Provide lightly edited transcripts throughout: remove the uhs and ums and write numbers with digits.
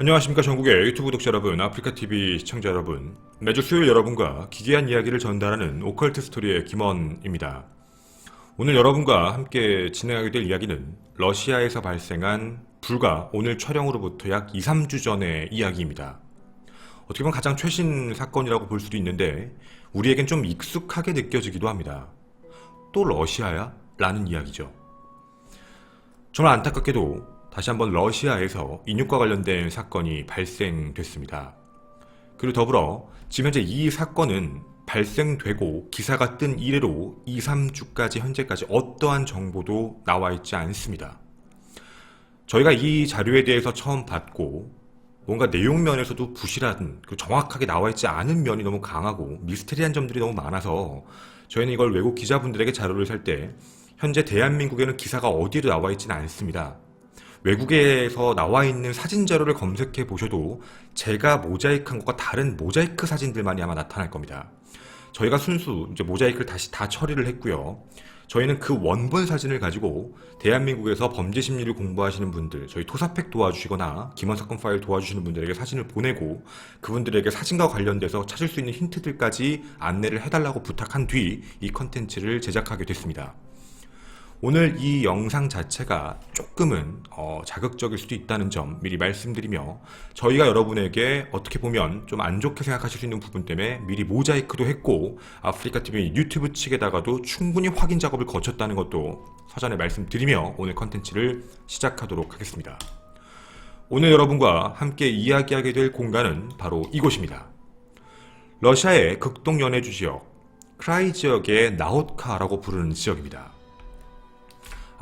안녕하십니까 전국의 유튜브 구독자 여러분, 아프리카TV 시청자 여러분. 매주 수요일 여러분과 기괴한 이야기를 전달하는 오컬트 스토리의 김원입니다. 오늘 여러분과 함께 진행하게 될 이야기는 러시아에서 발생한 불과 오늘 촬영으로부터 약 2, 3주 전의 이야기입니다. 어떻게 보면 가장 최신 사건이라고 볼 수도 있는데 우리에겐 좀 익숙하게 느껴지기도 합니다. 또 러시아야? 라는 이야기죠. 정말 안타깝게도 다시 한번 러시아에서 인육과 관련된 사건이 발생됐습니다. 그리고 더불어 지금 현재 이 사건은 발생되고 기사가 뜬 이래로 2, 3주까지 현재까지 어떠한 정보도 나와 있지 않습니다. 저희가 이 자료에 대해서 처음 받고 뭔가 내용 면에서도 부실한, 정확하게 나와 있지 않은 면이 너무 강하고 미스테리한 점들이 너무 많아서 저희는 이걸 외국 기자분들에게 자료를 살 때 현재 대한민국에는 기사가 어디로 나와 있지는 않습니다. 외국에서 나와 있는 사진 자료를 검색해 보셔도 제가 모자이크한 것과 다른 모자이크 사진들만이 아마 나타날 겁니다. 저희가 순수 이제 모자이크를 다시 다 처리를 했고요. 저희는 그 원본 사진을 가지고 대한민국에서 범죄 심리를 공부하시는 분들, 저희 토사팩 도와주시거나 김원사건 파일 도와주시는 분들에게 사진을 보내고 그분들에게 사진과 관련돼서 찾을 수 있는 힌트들까지 안내를 해달라고 부탁한 뒤 이 컨텐츠를 제작하게 됐습니다. 오늘 이 영상 자체가 조금은 자극적일 수도 있다는 점 미리 말씀드리며, 저희가 여러분에게 어떻게 보면 좀 안 좋게 생각하실 수 있는 부분 때문에 미리 모자이크도 했고 아프리카TV 유튜브 측에다가도 충분히 확인 작업을 거쳤다는 것도 사전에 말씀드리며 오늘 컨텐츠를 시작하도록 하겠습니다. 오늘 여러분과 함께 이야기하게 될 공간은 바로 이곳입니다. 러시아의 극동 연해주 지역 크라이 지역의 나호트카라고 부르는 지역입니다.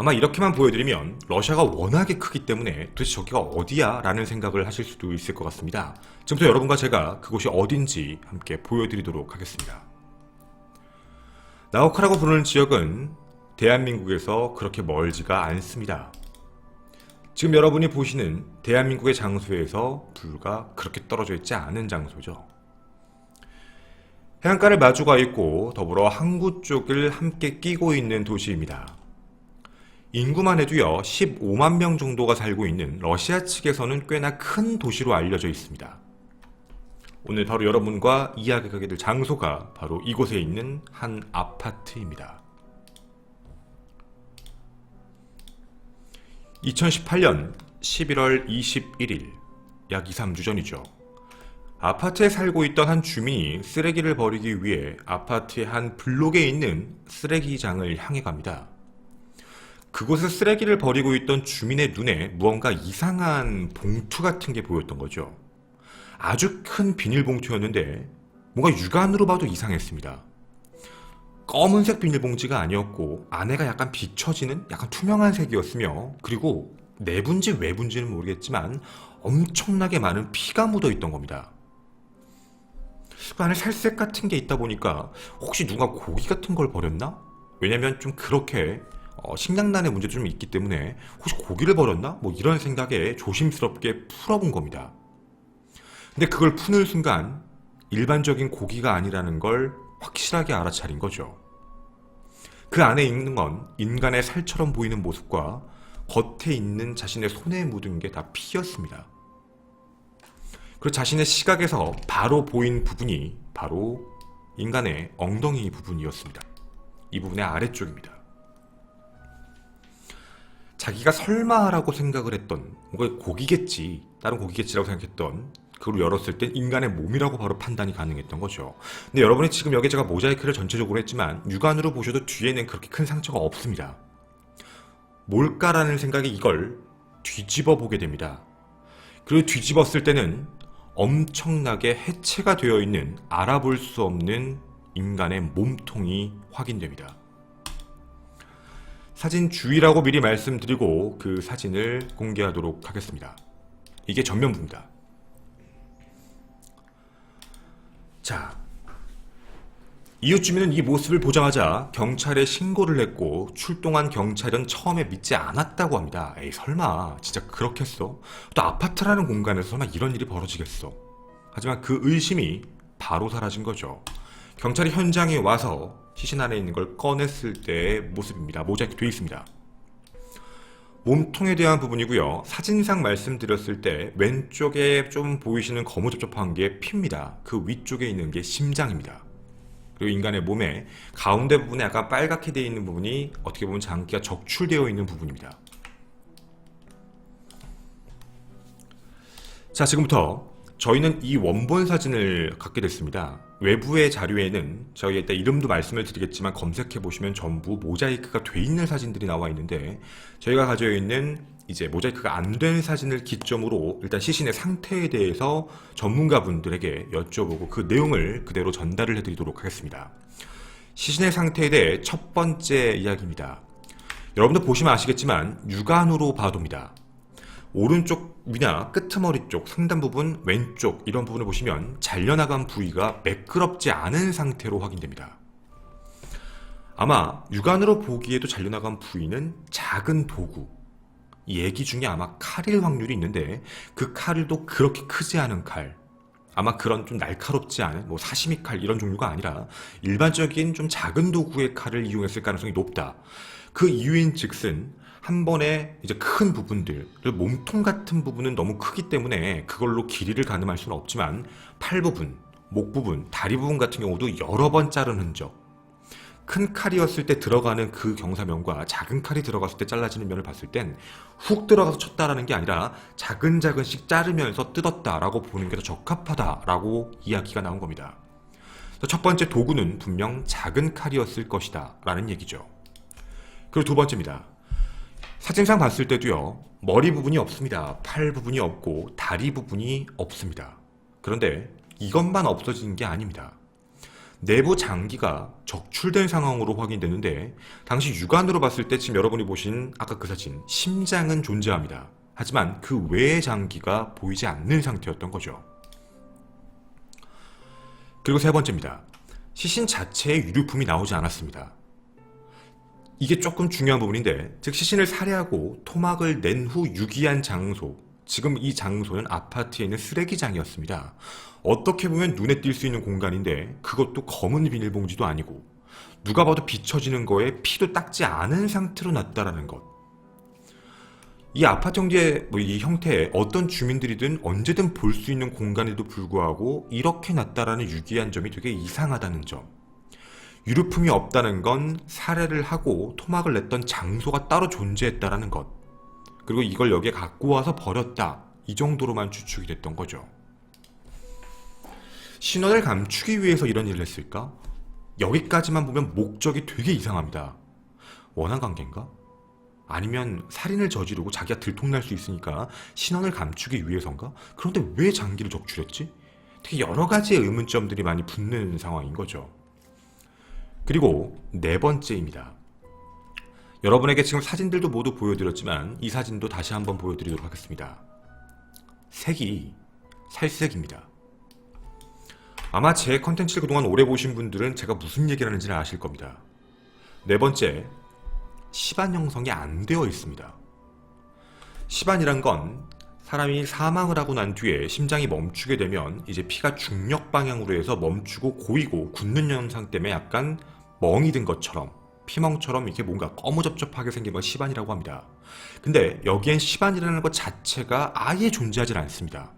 아마 이렇게만 보여드리면 러시아가 워낙에 크기 때문에 도대체 저기가 어디야? 라는 생각을 하실 수도 있을 것 같습니다. 지금부터 여러분과 제가 그곳이 어딘지 함께 보여드리도록 하겠습니다. 나호카라고 부르는 지역은 대한민국에서 그렇게 멀지가 않습니다. 지금 여러분이 보시는 대한민국의 장소에서 불과 그렇게 떨어져 있지 않은 장소죠. 해안가를 마주가 있고 더불어 항구 쪽을 함께 끼고 있는 도시입니다. 인구만 해도요 15만 명 정도가 살고 있는 러시아 측에서는 꽤나 큰 도시로 알려져 있습니다. 오늘 바로 여러분과 이야기하게 될 장소가 바로 이곳에 있는 한 아파트입니다. 2018년 11월 21일, 약 2, 3주 전이죠. 아파트에 살고 있던 한 주민이 쓰레기를 버리기 위해 아파트의 한 블록에 있는 쓰레기장을 향해 갑니다. 그곳에 쓰레기를 버리고 있던 주민의 눈에 무언가 이상한 봉투 같은 게 보였던 거죠. 아주 큰 비닐봉투였는데 뭔가 육안으로 봐도 이상했습니다. 검은색 비닐봉지가 아니었고 안에가 약간 비춰지는 약간 투명한 색이었으며, 그리고 내분지 외분지는 모르겠지만 엄청나게 많은 피가 묻어 있던 겁니다. 그 안에 살색 같은 게 있다 보니까 혹시 누가 고기 같은 걸 버렸나? 왜냐면 좀 그렇게 식량난의 문제도 좀 있기 때문에 혹시 고기를 버렸나? 뭐 이런 생각에 조심스럽게 풀어본 겁니다. 근데 그걸 푸는 순간 일반적인 고기가 아니라는 걸 확실하게 알아차린 거죠. 그 안에 있는 건 인간의 살처럼 보이는 모습과 겉에 있는 자신의 손에 묻은 게 다 피였습니다. 그리고 자신의 시각에서 바로 보인 부분이 바로 인간의 엉덩이 부분이었습니다. 이 부분의 아래쪽입니다. 자기가 설마라고 생각을 했던, 뭔가 고기겠지, 다른 고기겠지라고 생각했던 그걸 열었을 땐 인간의 몸이라고 바로 판단이 가능했던 거죠. 근데 여러분이 지금 여기 제가 모자이크를 전체적으로 했지만 육안으로 보셔도 뒤에는 그렇게 큰 상처가 없습니다. 뭘까라는 생각에 이걸 뒤집어 보게 됩니다. 그리고 뒤집었을 때는 엄청나게 해체가 되어 있는, 알아볼 수 없는 인간의 몸통이 확인됩니다. 사진 주의라고 미리 말씀드리고 그 사진을 공개하도록 하겠습니다. 이게 전면부입니다. 자, 이웃 주민은 이 모습을 보자마자 경찰에 신고를 했고 출동한 경찰은 처음에 믿지 않았다고 합니다. 에이 설마 진짜 그렇겠어? 또 아파트라는 공간에서 설마 이런 일이 벌어지겠어? 하지만 그 의심이 바로 사라진 거죠. 경찰이 현장에 와서 시신 안에 있는 걸 꺼냈을 때의 모습입니다. 모자이크 되어 있습니다. 몸통에 대한 부분이고요. 사진상 말씀드렸을 때 왼쪽에 좀 보이시는 거무접접한 게 피입니다. 그 위쪽에 있는 게 심장입니다. 그리고 인간의 몸의 가운데 부분에 약간 빨갛게 되어 있는 부분이 어떻게 보면 장기가 적출되어 있는 부분입니다. 자, 지금부터 저희는 이 원본 사진을 갖게 됐습니다. 외부의 자료에는 저희 이따 이름도 말씀을 드리겠지만 검색해 보시면 전부 모자이크가 돼 있는 사진들이 나와 있는데, 저희가 가지고 있는 이제 모자이크가 안 된 사진을 기점으로 일단 시신의 상태에 대해서 전문가분들에게 여쭤보고 그 내용을 그대로 전달을 해드리도록 하겠습니다. 시신의 상태에 대해 첫 번째 이야기입니다. 여러분들 보시면 아시겠지만 육안으로 봐도입니다. 오른쪽 위나 끄트머리 쪽 상단 부분, 왼쪽 이런 부분을 보시면 잘려나간 부위가 매끄럽지 않은 상태로 확인됩니다. 아마 육안으로 보기에도 잘려나간 부위는 작은 도구, 얘기 중에 아마 칼일 확률이 있는데 그 칼도 그렇게 크지 않은 칼, 아마 그런 좀 날카롭지 않은 사시미 칼 이런 종류가 아니라 일반적인 좀 작은 도구의 칼을 이용했을 가능성이 높다. 그 이유인 즉슨 한 번에 이제 큰 부분들, 몸통 같은 부분은 너무 크기 때문에 그걸로 길이를 가늠할 수는 없지만 팔 부분, 목 부분, 다리 부분 같은 경우도 여러 번 자른 흔적, 큰 칼이었을 때 들어가는 그 경사면과 작은 칼이 들어갔을 때 잘라지는 면을 봤을 땐 훅 들어가서 쳤다라는 게 아니라 자근자근씩 자르면서 뜯었다라고 보는 게 더 적합하다라고 이야기가 나온 겁니다. 첫 번째 도구는 분명 작은 칼이었을 것이다 라는 얘기죠. 그리고 두 번째입니다. 사진상 봤을 때도요, 머리 부분이 없습니다. 팔 부분이 없고 다리 부분이 없습니다. 그런데 이것만 없어지는 게 아닙니다. 내부 장기가 적출된 상황으로 확인되는데, 당시 육안으로 봤을 때 지금 여러분이 보신 아까 그 사진, 심장은 존재합니다. 하지만 그 외의 장기가 보이지 않는 상태였던 거죠. 그리고 세 번째입니다. 시신 자체에 유류품이 나오지 않았습니다. 이게 조금 중요한 부분인데, 즉 시신을 살해하고 토막을 낸 후 유기한 장소, 지금 이 장소는 아파트에 있는 쓰레기장이었습니다. 어떻게 보면 눈에 띌 수 있는 공간인데 그것도 검은 비닐봉지도 아니고 누가 봐도 비춰지는 거에 피도 닦지 않은 상태로 놨다라는 것. 이 아파트 이 형태에 어떤 주민들이든 언제든 볼 수 있는 공간에도 불구하고 이렇게 놨다라는 유기한 점이 되게 이상하다는 점. 유류품이 없다는 건 살해를 하고 토막을 냈던 장소가 따로 존재했다라는 것. 그리고 이걸 여기에 갖고 와서 버렸다. 이 정도로만 추측이 됐던 거죠. 신원을 감추기 위해서 이런 일을 했을까? 여기까지만 보면 목적이 되게 이상합니다. 원한 관계인가? 아니면 살인을 저지르고 자기가 들통날 수 있으니까 신원을 감추기 위해서인가? 그런데 왜 장기를 적출했지? 되게 여러 가지의 의문점들이 많이 붙는 상황인 거죠. 그리고 네 번째입니다. 여러분에게 지금 사진들도 모두 보여드렸지만 이 사진도 다시 한번 보여드리도록 하겠습니다. 색이 살색입니다. 아마 제 컨텐츠를 그동안 오래 보신 분들은 제가 무슨 얘기를 하는지를 아실 겁니다. 네 번째, 시반 형성이 안 되어 있습니다. 시반이란 건 사람이 사망을 하고 난 뒤에 심장이 멈추게 되면 이제 피가 중력 방향으로 해서 멈추고 고이고 굳는 현상 때문에 약간 멍이 든 것처럼, 피멍처럼 이렇게 뭔가 거무접접하게 생긴 걸 시반이라고 합니다. 근데 여기엔 시반이라는 것 자체가 아예 존재하지 않습니다.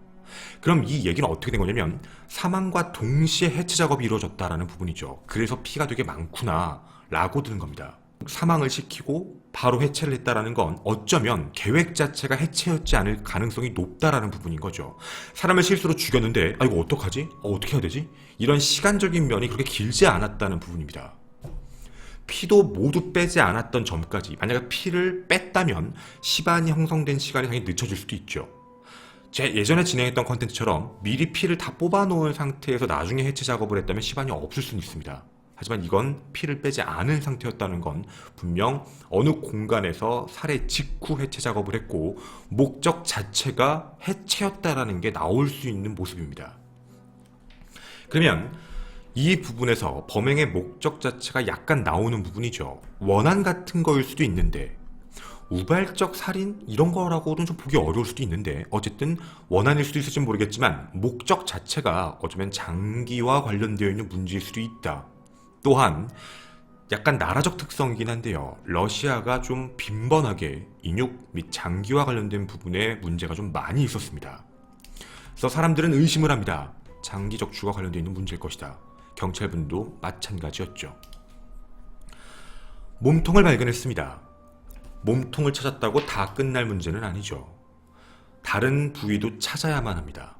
그럼 이 얘기는 어떻게 된 거냐면 사망과 동시에 해체 작업이 이루어졌다라는 부분이죠. 그래서 피가 되게 많구나 라고 드는 겁니다. 사망을 시키고 바로 해체를 했다라는 건 어쩌면 계획 자체가 해체였지 않을 가능성이 높다라는 부분인 거죠. 사람을 실수로 죽였는데 이거 어떡하지? 어떻게 해야 되지? 이런 시간적인 면이 그렇게 길지 않았다는 부분입니다. 피도 모두 빼지 않았던 점까지, 만약에 피를 뺐다면 시반이 형성된 시간이 당연히 늦춰질 수도 있죠. 제 예전에 진행했던 컨텐츠처럼 미리 피를 다 뽑아놓은 상태에서 나중에 해체 작업을 했다면 시반이 없을 수는 있습니다. 하지만 이건 피를 빼지 않은 상태였다는 건 분명 어느 공간에서 살해 직후 해체 작업을 했고 목적 자체가 해체였다라는 게 나올 수 있는 모습입니다. 그러면 이 부분에서 범행의 목적 자체가 약간 나오는 부분이죠. 원한 같은 거일 수도 있는데 우발적 살인 이런 거라고는 좀 보기 어려울 수도 있는데 어쨌든 원한일 수도 있을지 모르겠지만 목적 자체가 어쩌면 장기와 관련되어 있는 문제일 수도 있다. 또한 약간 나라적 특성이긴 한데요. 러시아가 좀 빈번하게 인육 및 장기와 관련된 부분에 문제가 좀 많이 있었습니다. 그래서 사람들은 의심을 합니다. 장기 적추가 관련되어 있는 문제일 것이다. 경찰분도 마찬가지였죠. 몸통을 발견했습니다. 몸통을 찾았다고 다 끝날 문제는 아니죠. 다른 부위도 찾아야만 합니다.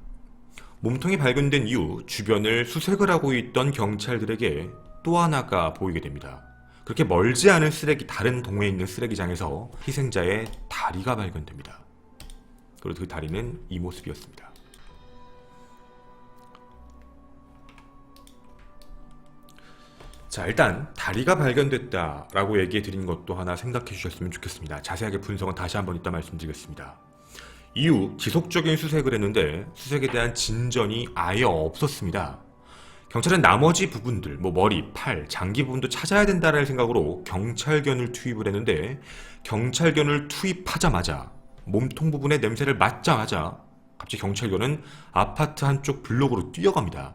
몸통이 발견된 이후 주변을 수색을 하고 있던 경찰들에게 또 하나가 보이게 됩니다. 그렇게 멀지 않은 다른 동네에 있는 쓰레기장에서 희생자의 다리가 발견됩니다. 그리고 그 다리는 이 모습이었습니다. 자, 일단 다리가 발견됐다라고 얘기해 드린 것도 하나 생각해 주셨으면 좋겠습니다. 자세하게 분석은 다시 한번 이따 말씀드리겠습니다. 이후 지속적인 수색을 했는데 수색에 대한 진전이 아예 없었습니다. 경찰은 나머지 부분들, 머리, 팔, 장기 부분도 찾아야 된다는 생각으로 경찰견을 투입을 했는데 경찰견을 투입하자마자 몸통 부분의 냄새를 맡자마자 갑자기 경찰견은 아파트 한쪽 블록으로 뛰어갑니다.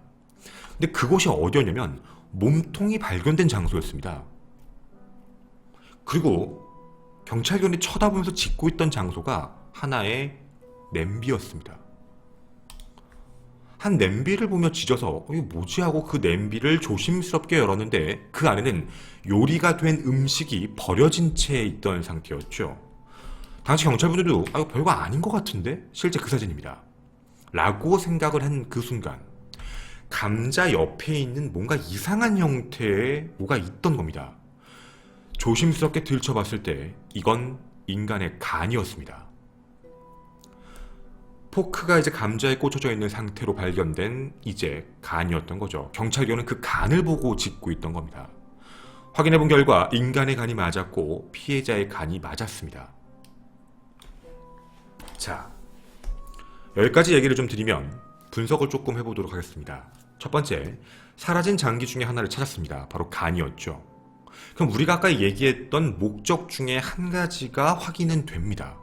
근데 그곳이 어디였냐면 몸통이 발견된 장소였습니다. 그리고 경찰견이 쳐다보면서 짖고 있던 장소가 하나의 냄비였습니다. 한 냄비를 보며 짖어서 이게 뭐지 하고 그 냄비를 조심스럽게 열었는데 그 안에는 요리가 된 음식이 버려진 채 있던 상태였죠. 당시 경찰분들도 이거 별거 아닌 것 같은데? 실제 그 사진입니다. 라고 생각을 한 그 순간 감자 옆에 있는 뭔가 이상한 형태의 뭐가 있던 겁니다. 조심스럽게 들춰봤을 때 이건 인간의 간이었습니다. 포크가 이제 감자에 꽂혀져 있는 상태로 발견된 이제 간이었던 거죠. 경찰견은 그 간을 보고 짚고 있던 겁니다. 확인해본 결과 인간의 간이 맞았고 피해자의 간이 맞았습니다. 자, 여기까지 얘기를 좀 드리면 분석을 조금 해보도록 하겠습니다. 첫 번째, 사라진 장기 중에 하나를 찾았습니다. 바로 간이었죠. 그럼 우리가 아까 얘기했던 목적 중에 한 가지가 확인은 됩니다.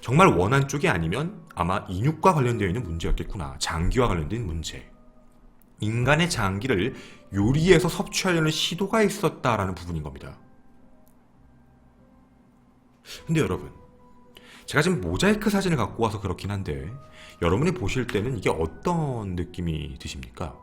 정말 원한 쪽이 아니면 아마 인육과 관련되어 있는 문제였겠구나. 장기와 관련된 문제. 인간의 장기를 요리해서 섭취하려는 시도가 있었다라는 부분인 겁니다. 근데 여러분, 제가 지금 모자이크 사진을 갖고 와서 그렇긴 한데 여러분이 보실 때는 이게 어떤 느낌이 드십니까?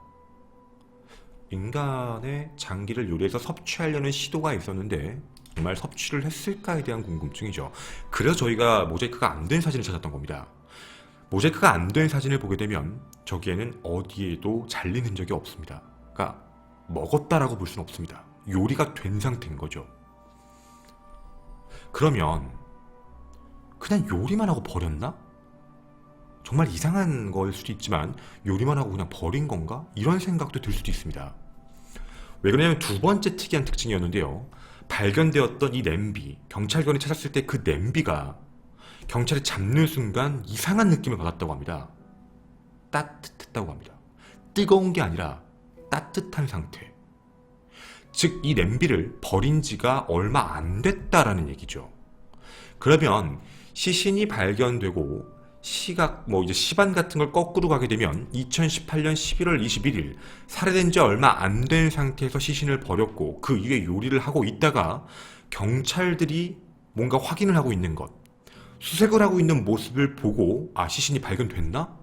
인간의 장기를 요리해서 섭취하려는 시도가 있었는데 정말 섭취를 했을까에 대한 궁금증이죠. 그래서 저희가 모자이크가 안 된 사진을 찾았던 겁니다. 모자이크가 안 된 사진을 보게 되면 저기에는 어디에도 잘린 흔적이 없습니다. 그러니까 먹었다라고 볼 수는 없습니다. 요리가 된 상태인 거죠. 그러면 그냥 요리만 하고 버렸나? 정말 이상한 거일 수도 있지만 요리만 하고 그냥 버린 건가? 이런 생각도 들 수도 있습니다. 왜 그러냐면 두 번째 특이한 특징이었는데요. 발견되었던 이 냄비, 경찰견이 찾았을 때 그 냄비가 경찰이 잡는 순간 이상한 느낌을 받았다고 합니다. 따뜻했다고 합니다. 뜨거운 게 아니라 따뜻한 상태. 즉, 이 냄비를 버린 지가 얼마 안 됐다라는 얘기죠. 그러면 시신이 발견되고 이제 시간 같은 걸 거꾸로 가게 되면 2018년 11월 21일 살해된 지 얼마 안 된 상태에서 시신을 버렸고 그 이후에 요리를 하고 있다가 경찰들이 뭔가 확인을 하고 있는 것, 수색을 하고 있는 모습을 보고 시신이 발견됐나?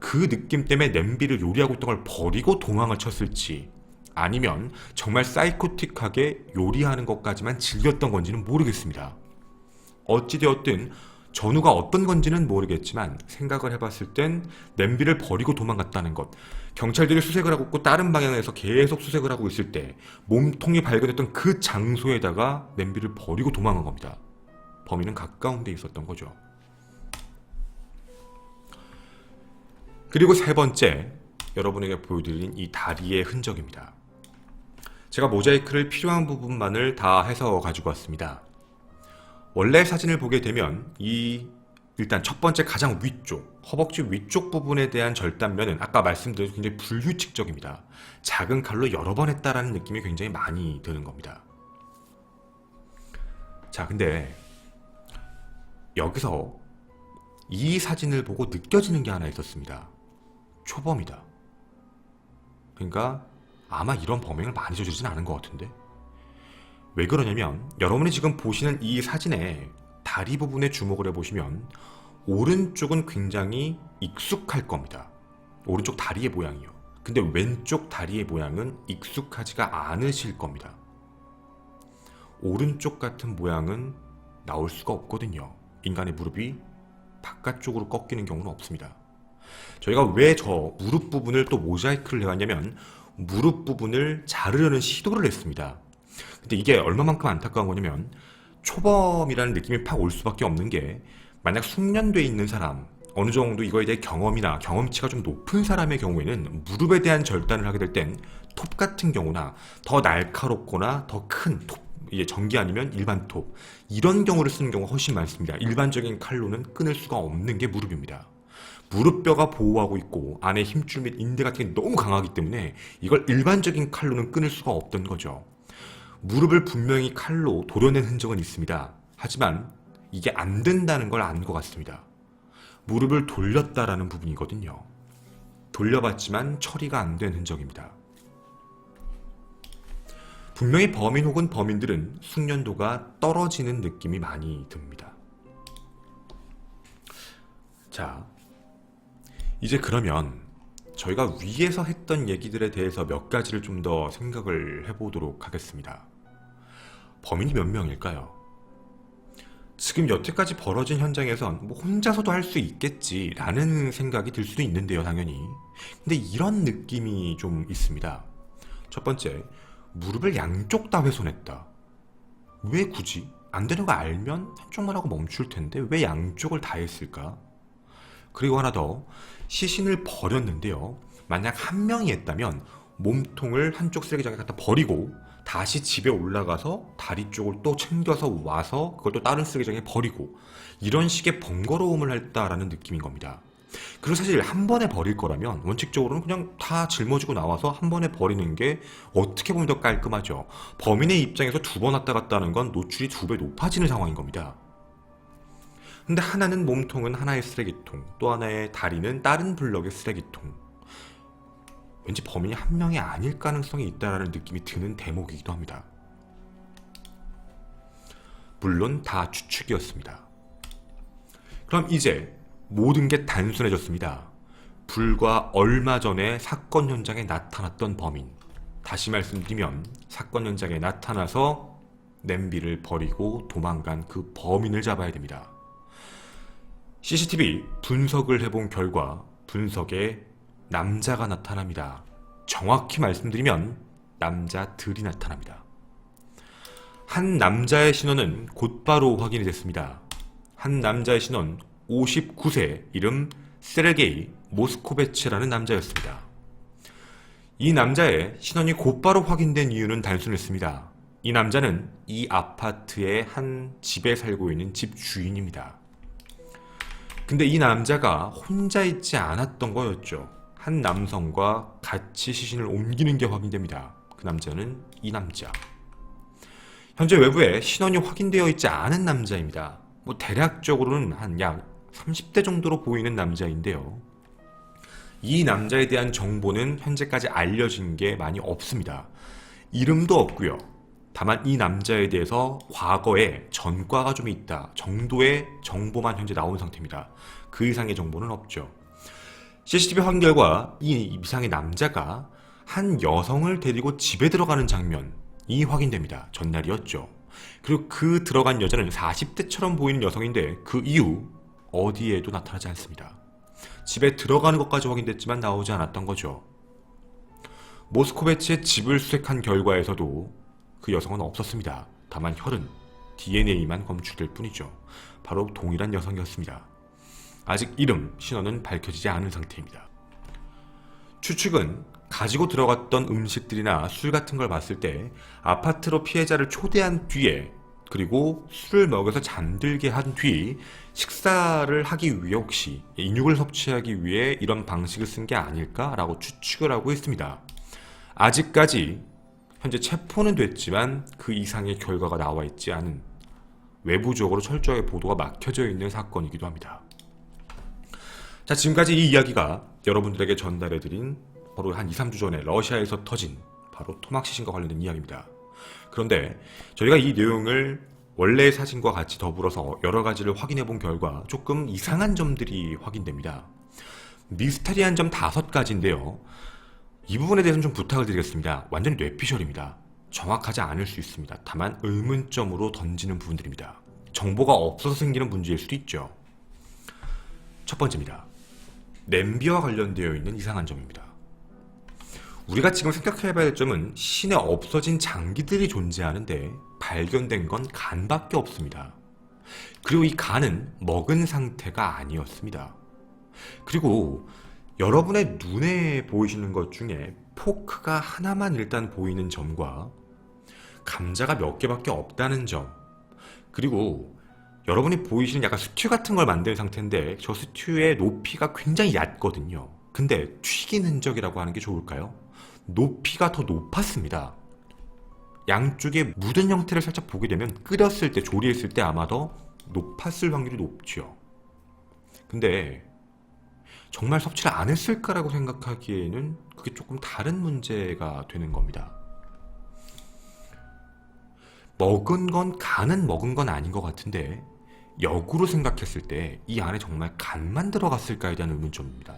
그 느낌 때문에 냄비를 요리하고 있던 걸 버리고 도망을 쳤을지 아니면 정말 사이코틱하게 요리하는 것까지만 즐겼던 건지는 모르겠습니다. 어찌되었든 전후가 어떤 건지는 모르겠지만 생각을 해봤을 땐 냄비를 버리고 도망갔다는 것, 경찰들이 수색을 하고 있고 다른 방향에서 계속 수색을 하고 있을 때 몸통이 발견됐던 그 장소에다가 냄비를 버리고 도망간 겁니다. 범인은 가까운 데 있었던 거죠. 그리고 세 번째, 여러분에게 보여드린 이 다리의 흔적입니다. 제가 모자이크를 필요한 부분만을 다 해서 가지고 왔습니다. 원래 사진을 보게 되면 일단 첫 번째 가장 위쪽, 허벅지 위쪽 부분에 대한 절단면은 아까 말씀드린 굉장히 불규칙적입니다. 작은 칼로 여러 번 했다라는 느낌이 굉장히 많이 드는 겁니다. 자, 근데 여기서 이 사진을 보고 느껴지는 게 하나 있었습니다. 초범이다. 그러니까 아마 이런 범행을 많이 저지르진 않은 것 같은데 왜 그러냐면 여러분이 지금 보시는 이 사진의 다리 부분에 주목을 해보시면 오른쪽은 굉장히 익숙할 겁니다. 오른쪽 다리의 모양이요. 근데 왼쪽 다리의 모양은 익숙하지가 않으실 겁니다. 오른쪽 같은 모양은 나올 수가 없거든요. 인간의 무릎이 바깥쪽으로 꺾이는 경우는 없습니다. 저희가 왜 저 무릎 부분을 또 모자이크를 해왔냐면 무릎 부분을 자르려는 시도를 했습니다. 근데 이게 얼마만큼 안타까운 거냐면 초범이라는 느낌이 팍 올 수밖에 없는 게 만약 숙련돼 있는 사람, 어느 정도 이거에 대해 경험이나 경험치가 좀 높은 사람의 경우에는 무릎에 대한 절단을 하게 될 땐 톱 같은 경우나 더 날카롭거나 더 큰 톱, 이게 전기 아니면 일반 톱, 이런 경우를 쓰는 경우가 훨씬 많습니다. 일반적인 칼로는 끊을 수가 없는 게 무릎입니다. 무릎뼈가 보호하고 있고 안에 힘줄 및 인대 같은 게 너무 강하기 때문에 이걸 일반적인 칼로는 끊을 수가 없던 거죠. 무릎을 분명히 칼로 도려낸 흔적은 있습니다. 하지만 이게 안 된다는 걸 안 것 같습니다. 무릎을 돌렸다라는 부분이거든요. 돌려봤지만 처리가 안 된 흔적입니다. 분명히 범인 혹은 범인들은 숙련도가 떨어지는 느낌이 많이 듭니다. 자, 이제 그러면 저희가 위에서 했던 얘기들에 대해서 몇 가지를 좀 더 생각을 해보도록 하겠습니다. 범인이 몇 명일까요? 지금 여태까지 벌어진 현장에선 뭐 혼자서도 할 수 있겠지라는 생각이 들 수도 있는데요, 당연히. 근데 이런 느낌이 좀 있습니다. 첫 번째, 무릎을 양쪽 다 훼손했다. 왜 굳이? 안 되는 거 알면 한쪽만 하고 멈출 텐데 왜 양쪽을 다 했을까? 그리고 하나 더, 시신을 버렸는데요. 만약 한 명이 했다면 몸통을 한쪽 쓰레기장에 갖다 버리고 다시 집에 올라가서 다리 쪽을 또 챙겨서 와서 그걸 또 다른 쓰레기장에 버리고 이런 식의 번거로움을 했다라는 느낌인 겁니다. 그리고 사실 한 번에 버릴 거라면 원칙적으로는 그냥 다 짊어지고 나와서 한 번에 버리는 게 어떻게 보면 더 깔끔하죠. 범인의 입장에서 두 번 왔다 갔다 하는 건 노출이 2배 높아지는 상황인 겁니다. 근데 하나는 몸통은 하나의 쓰레기통, 또 하나의 다리는 다른 블럭의 쓰레기통. 왠지 범인이 한 명이 아닐 가능성이 있다라는 느낌이 드는 대목이기도 합니다. 물론 다 추측이었습니다. 그럼 이제 모든 게 단순해졌습니다. 불과 얼마 전에 사건 현장에 나타났던 범인. 다시 말씀드리면 사건 현장에 나타나서 냄비를 버리고 도망간 그 범인을 잡아야 됩니다. CCTV 분석을 해본 결과 분석에 남자가 나타납니다. 정확히 말씀드리면 남자들이 나타납니다. 한 남자의 신원은 곧바로 확인이 됐습니다. 한 남자의 신원 59세, 이름 세르게이 모스코베츠라는 남자였습니다. 이 남자의 신원이 곧바로 확인된 이유는 단순했습니다. 이 남자는 이 아파트의 한 집에 살고 있는 집 주인입니다. 근데 이 남자가 혼자 있지 않았던 거였죠. 한 남성과 같이 시신을 옮기는 게 확인됩니다. 그 남자는 이 남자. 현재 외부에 신원이 확인되어 있지 않은 남자입니다. 뭐 대략적으로는 한 약 30대 정도로 보이는 남자인데요. 이 남자에 대한 정보는 현재까지 알려진 게 많이 없습니다. 이름도 없고요. 다만 이 남자에 대해서 과거에 전과가 좀 있다 정도의 정보만 현재 나온 상태입니다. 그 이상의 정보는 없죠. CCTV 확인 결과 이 이상의 남자가 한 여성을 데리고 집에 들어가는 장면이 확인됩니다. 전날이었죠. 그리고 그 들어간 여자는 40대처럼 보이는 여성인데 그 이후 어디에도 나타나지 않습니다. 집에 들어가는 것까지 확인됐지만 나오지 않았던 거죠. 모스코베츠의 집을 수색한 결과에서도 그 여성은 없었습니다. 다만 혈흔, DNA만 검출될 뿐이죠. 바로 동일한 여성이었습니다. 아직 이름, 신원은 밝혀지지 않은 상태입니다. 추측은 가지고 들어갔던 음식들이나 술 같은 걸 봤을 때 아파트로 피해자를 초대한 뒤에 그리고 술을 먹여서 잠들게 한 뒤 식사를 하기 위해 혹시 인육을 섭취하기 위해 이런 방식을 쓴 게 아닐까라고 추측을 하고 있습니다. 아직까지 현재 체포는 됐지만 그 이상의 결과가 나와 있지 않은 외부적으로 철저하게 보도가 막혀져 있는 사건이기도 합니다. 자, 지금까지 이 이야기가 여러분들에게 전달해드린 바로 한 2, 3주 전에 러시아에서 터진 바로 토막 시신과 관련된 이야기입니다. 그런데 저희가 이 내용을 원래의 사진과 같이 더불어서 여러 가지를 확인해 본 결과 조금 이상한 점들이 확인됩니다. 미스테리한 점 5가지인데요. 이 부분에 대해서는 좀 부탁을 드리겠습니다. 완전히 뇌피셜입니다. 정확하지 않을 수 있습니다. 다만 의문점으로 던지는 부분들입니다. 정보가 없어서 생기는 문제일 수도 있죠. 첫 번째입니다. 냄비와 관련되어 있는 이상한 점입니다. 우리가 지금 생각해봐야 할 점은 시신에 없어진 장기들이 존재하는데 발견된 건 간밖에 없습니다. 그리고 이 간은 먹은 상태가 아니었습니다. 그리고 여러분의 눈에 보이시는 것 중에 포크가 하나만 일단 보이는 점과 감자가 몇 개밖에 없다는 점, 그리고 여러분이 보이시는 약간 스튜 같은 걸 만든 상태인데 저 스튜의 높이가 굉장히 얕거든요. 근데 튀긴 흔적이라고 하는 게 좋을까요? 높이가 더 높았습니다. 양쪽에 묻은 형태를 살짝 보게 되면 끓였을 때, 조리했을 때 아마 더 높았을 확률이 높죠. 근데 정말 섭취를 안 했을까라고 생각하기에는 그게 조금 다른 문제가 되는 겁니다. 간은 먹은 건 아닌 것 같은데 역으로 생각했을 때 이 안에 정말 간만 들어갔을까에 대한 의문점입니다.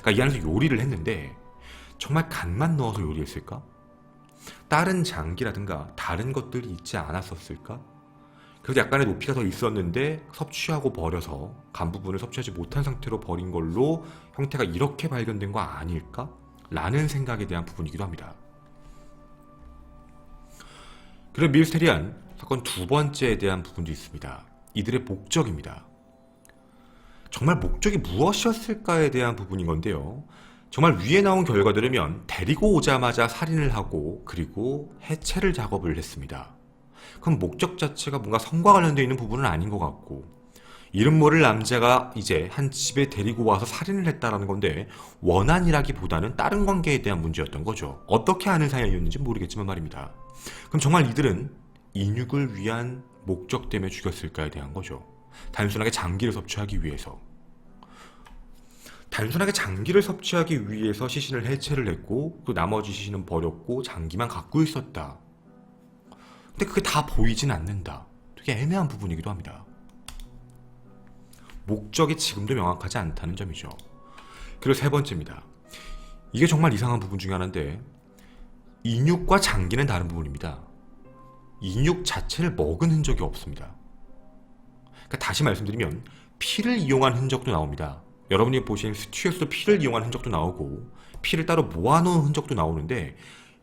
그러니까 이 안에서 요리를 했는데 정말 간만 넣어서 요리했을까? 다른 장기라든가 다른 것들이 있지 않았었을까? 그래서 약간의 높이가 더 있었는데 섭취하고 버려서 간 부분을 섭취하지 못한 상태로 버린 걸로 형태가 이렇게 발견된 거 아닐까? 라는 생각에 대한 부분이기도 합니다. 그리고 미스테리한 사건 2번째에 대한 부분도 있습니다. 이들의 목적입니다. 정말 목적이 무엇이었을까에 대한 부분인 건데요. 정말 위에 나온 결과들이면 데리고 오자마자 살인을 하고 그리고 해체를 작업을 했습니다. 그럼 목적 자체가 뭔가 성과 관련되어 있는 부분은 아닌 것 같고, 이름 모를 남자가 이제 한 집에 데리고 와서 살인을 했다라는 건데 원한이라기보다는 다른 관계에 대한 문제였던 거죠. 어떻게 하는 사이였는지 모르겠지만 말입니다. 그럼 정말 이들은 인육을 위한 목적 때문에 죽였을까에 대한 거죠. 단순하게 장기를 섭취하기 위해서. 단순하게 장기를 섭취하기 위해서 시신을 해체를 했고 그 나머지 시신은 버렸고 장기만 갖고 있었다. 근데 그게 다 보이진 않는다. 되게 애매한 부분이기도 합니다. 목적이 지금도 명확하지 않다는 점이죠. 그리고 3번째입니다. 이게 정말 이상한 부분 중에 하나인데 인육과 장기는 다른 부분입니다. 인육 자체를 먹은 흔적이 없습니다. 그러니까 다시 말씀드리면 피를 이용한 흔적도 나옵니다. 여러분이 보신 스튜에서도 피를 이용한 흔적도 나오고 피를 따로 모아놓은 흔적도 나오는데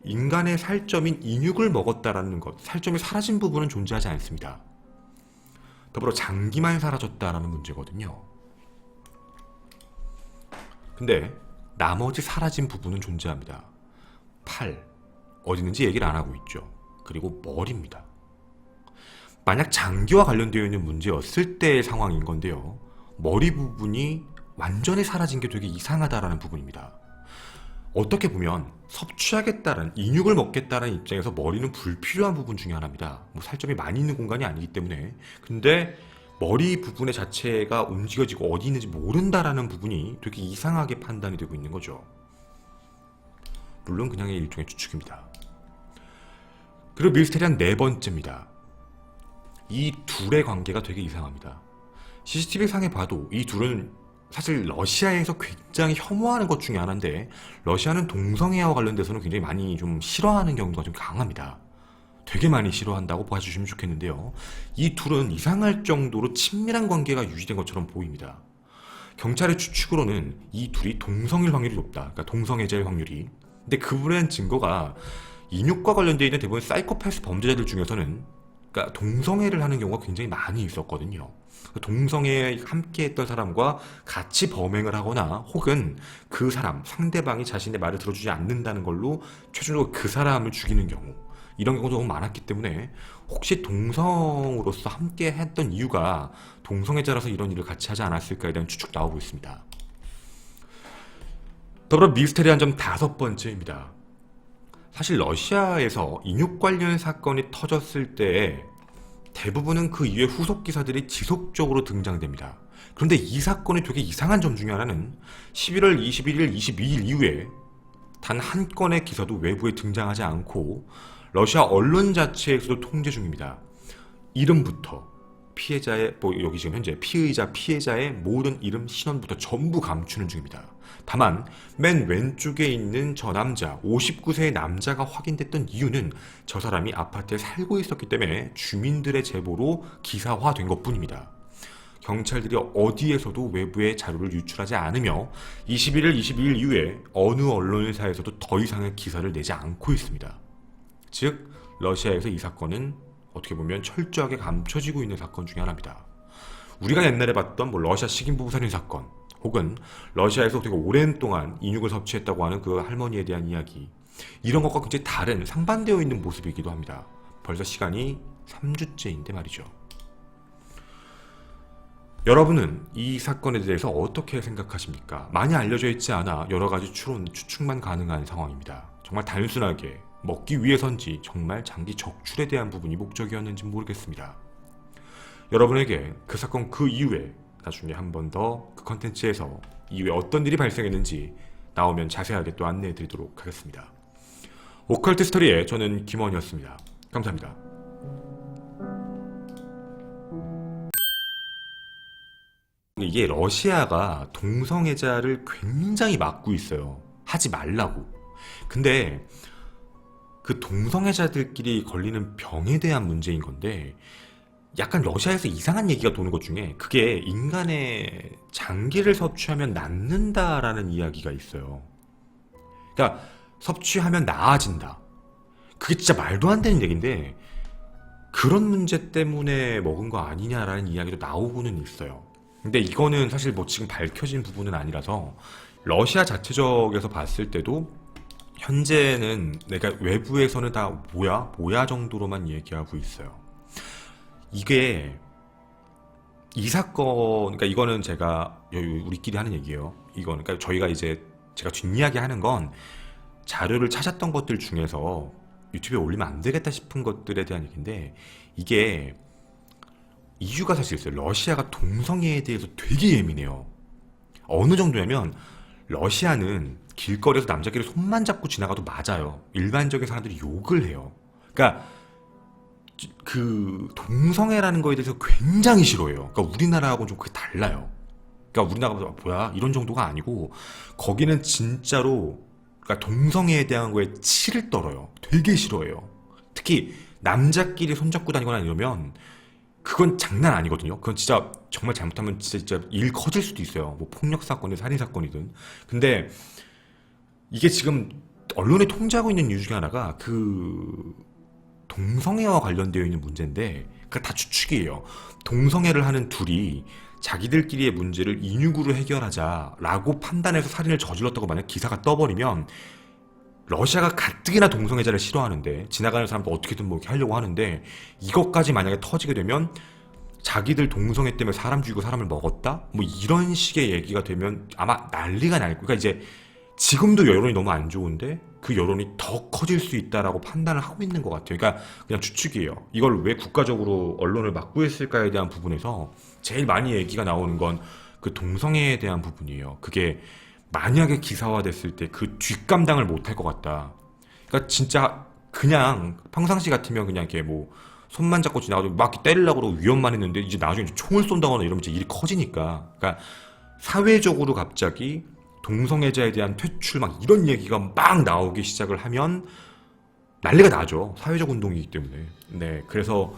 인간의 살점인 인육을 먹었다라는 것, 살점이 사라진 부분은 존재하지 않습니다. 더불어 장기만 사라졌다라는 문제거든요. 근데 나머지 사라진 부분은 존재합니다. 팔, 어디 있는지 얘기를 안 하고 있죠. 그리고 머리입니다. 만약 장기와 관련되어 있는 문제였을 때의 상황인 건데요. 머리 부분이 완전히 사라진 게 되게 이상하다라는 부분입니다. 어떻게 보면 섭취하겠다는, 인육을 먹겠다는 입장에서 머리는 불필요한 부분 중에 하나입니다. 뭐 살점이 많이 있는 공간이 아니기 때문에. 근데 머리 부분의 자체가 움직여지고 어디 있는지 모른다라는 부분이 되게 이상하게 판단이 되고 있는 거죠. 물론 그냥 일종의 추측입니다. 그리고 미스테리한 4번째입니다. 이 둘의 관계가 되게 이상합니다. CCTV 상에 봐도 이 둘은 사실 러시아에서 굉장히 혐오하는 것 중에 하나인데 러시아는 동성애와 관련돼서는 굉장히 많이 좀 싫어하는 경우가 좀 강합니다. 되게 많이 싫어한다고 봐주시면 좋겠는데요. 이 둘은 이상할 정도로 친밀한 관계가 유지된 것처럼 보입니다. 경찰의 추측으로는 이 둘이 동성일 확률이 높다. 그러니까 동성애자일 확률이. 근데 그분의 증거가 인육과 관련되어 있는 대부분 사이코패스 범죄자들 중에서는 그러니까 동성애를 하는 경우가 굉장히 많이 있었거든요. 동성애에 함께 했던 사람과 같이 범행을 하거나 혹은 그 사람, 상대방이 자신의 말을 들어주지 않는다는 걸로 최종적으로 그 사람을 죽이는 경우, 이런 경우도 너무 많았기 때문에 혹시 동성으로서 함께 했던 이유가 동성애자라서 이런 일을 같이 하지 않았을까에 대한 추측 나오고 있습니다. 더불어 미스테리한 점 5번째입니다. 사실 러시아에서 인육 관련 사건이 터졌을 때 대부분은 그 이후에 후속 기사들이 지속적으로 등장됩니다. 그런데 이 사건이 되게 이상한 점 중에 하나는 11월 21일, 22일 이후에 단 한 건의 기사도 외부에 등장하지 않고 러시아 언론 자체에서도 통제 중입니다. 이름부터 피해자의 여기 지금 현재 피해자의 모든 이름, 신원부터 전부 감추는 중입니다. 다만 맨 왼쪽에 있는 저 남자, 59세의 남자가 확인됐던 이유는 저 사람이 아파트에 살고 있었기 때문에 주민들의 제보로 기사화된 것뿐입니다. 경찰들이 어디에서도 외부의 자료를 유출하지 않으며 21일, 22일 이후에 어느 언론사에서도 더 이상의 기사를 내지 않고 있습니다. 즉 러시아에서 이 사건은 어떻게 보면 철저하게 감춰지고 있는 사건 중에 하나입니다. 우리가 옛날에 봤던 러시아 식인부부 살인 사건, 혹은 러시아에서 되게 오랜 동안 인육을 섭취했다고 하는 그 할머니에 대한 이야기, 이런 것과 굉장히 다른 상반되어 있는 모습이기도 합니다. 벌써 시간이 3주째인데 말이죠. 여러분은 이 사건에 대해서 어떻게 생각하십니까? 많이 알려져 있지 않아 여러 가지 추론, 추측만 가능한 상황입니다. 정말 단순하게 먹기 위해선지 정말 장기 적출에 대한 부분이 목적이었는지 모르겠습니다. 여러분에게 그 사건 그 이후에 나중에 한 번 더 그 컨텐츠에서 이후에 어떤 일이 발생했는지 나오면 자세하게 또 안내해 드리도록 하겠습니다. 오컬트 스토리의 저는 김원이었습니다. 감사합니다. 이게 러시아가 동성애자를 굉장히 막고 있어요. 하지 말라고. 근데 그 동성애자들끼리 걸리는 병에 대한 문제인 건데, 약간 러시아에서 이상한 얘기가 도는 것 중에 그게 인간의 장기를 섭취하면 낫는다라는 이야기가 있어요. 그러니까 섭취하면 나아진다. 그게 진짜 말도 안 되는 얘기인데 그런 문제 때문에 먹은 거 아니냐라는 이야기도 나오고는 있어요. 근데 이거는 사실 지금 밝혀진 부분은 아니라서 러시아 자체적에서 봤을 때도 현재는 내가 외부에서는 다 뭐야 정도로만 얘기하고 있어요. 이게 이 사건, 그러니까 이거는 제가 우리끼리 하는 얘기예요. 이거는 그러니까 저희가 이제 제가 뒷이야기 하는 건 자료를 찾았던 것들 중에서 유튜브에 올리면 안 되겠다 싶은 것들에 대한 얘기인데, 이게 이유가 사실 있어요. 러시아가 동성애에 대해서 되게 예민해요. 어느 정도냐면 러시아는 길거리에서 남자끼리 손만 잡고 지나가도 맞아요. 일반적인 사람들이 욕을 해요. 그러니까 그 동성애라는 거에 대해서 굉장히 싫어해요. 그러니까 우리나라하고는 좀 그게 달라요. 그러니까 우리나라가 뭐야 이런 정도가 아니고, 거기는 진짜로 그러니까 동성애에 대한 거에 치를 떨어요. 되게 싫어해요. 특히 남자끼리 손잡고 다니거나 이러면 그건 장난 아니거든요. 그건 진짜 정말 잘못하면 진짜 일 커질 수도 있어요. 폭력 사건이든 살인 사건이든. 근데 이게 지금 언론에 통제하고 있는 이유 중에 하나가 그 동성애와 관련되어 있는 문제인데, 그러니까 다 추측이에요. 동성애를 하는 둘이 자기들끼리의 문제를 인육으로 해결하자라고 판단해서 살인을 저질렀다고 만약 기사가 떠버리면, 러시아가 가뜩이나 동성애자를 싫어하는데 지나가는 사람도 어떻게든 이렇게 하려고 하는데, 이것까지 만약에 터지게 되면 자기들 동성애 때문에 사람 죽이고 사람을 먹었다? 이런 식의 얘기가 되면 아마 난리가 날 거예요. 그러니까 이제 지금도 여론이 너무 안 좋은데 그 여론이 더 커질 수 있다라고 판단을 하고 있는 것 같아요. 그러니까 그냥 추측이에요. 이걸 왜 국가적으로 언론을 막고 있을까에 대한 부분에서 제일 많이 얘기가 나오는 건 그 동성애에 대한 부분이에요. 그게 만약에 기사화됐을 때 그 뒷감당을 못할 것 같다. 그러니까 진짜 그냥 평상시 같으면 그냥 이렇게 손만 잡고 지나가도 막 때리려고 그러고 위협만 했는데, 이제 나중에 총을 쏜다거나 이러면 이제 일이 커지니까. 그러니까 사회적으로 갑자기 동성애자에 대한 퇴출 이런 얘기가 막 나오기 시작을 하면 난리가 나죠. 사회적 운동이기 때문에. 네, 그래서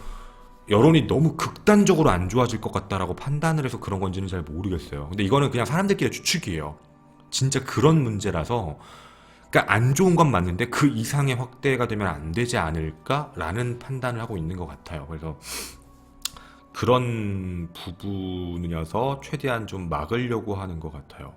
여론이 너무 극단적으로 안 좋아질 것 같다라고 판단을 해서 그런 건지는 잘 모르겠어요. 근데 이거는 그냥 사람들끼리 추측이에요. 진짜 그런 문제라서, 그러니까 안 좋은 건 맞는데 그 이상의 확대가 되면 안 되지 않을까라는 판단을 하고 있는 것 같아요. 그래서 그런 부분이어서 최대한 좀 막으려고 하는 것 같아요.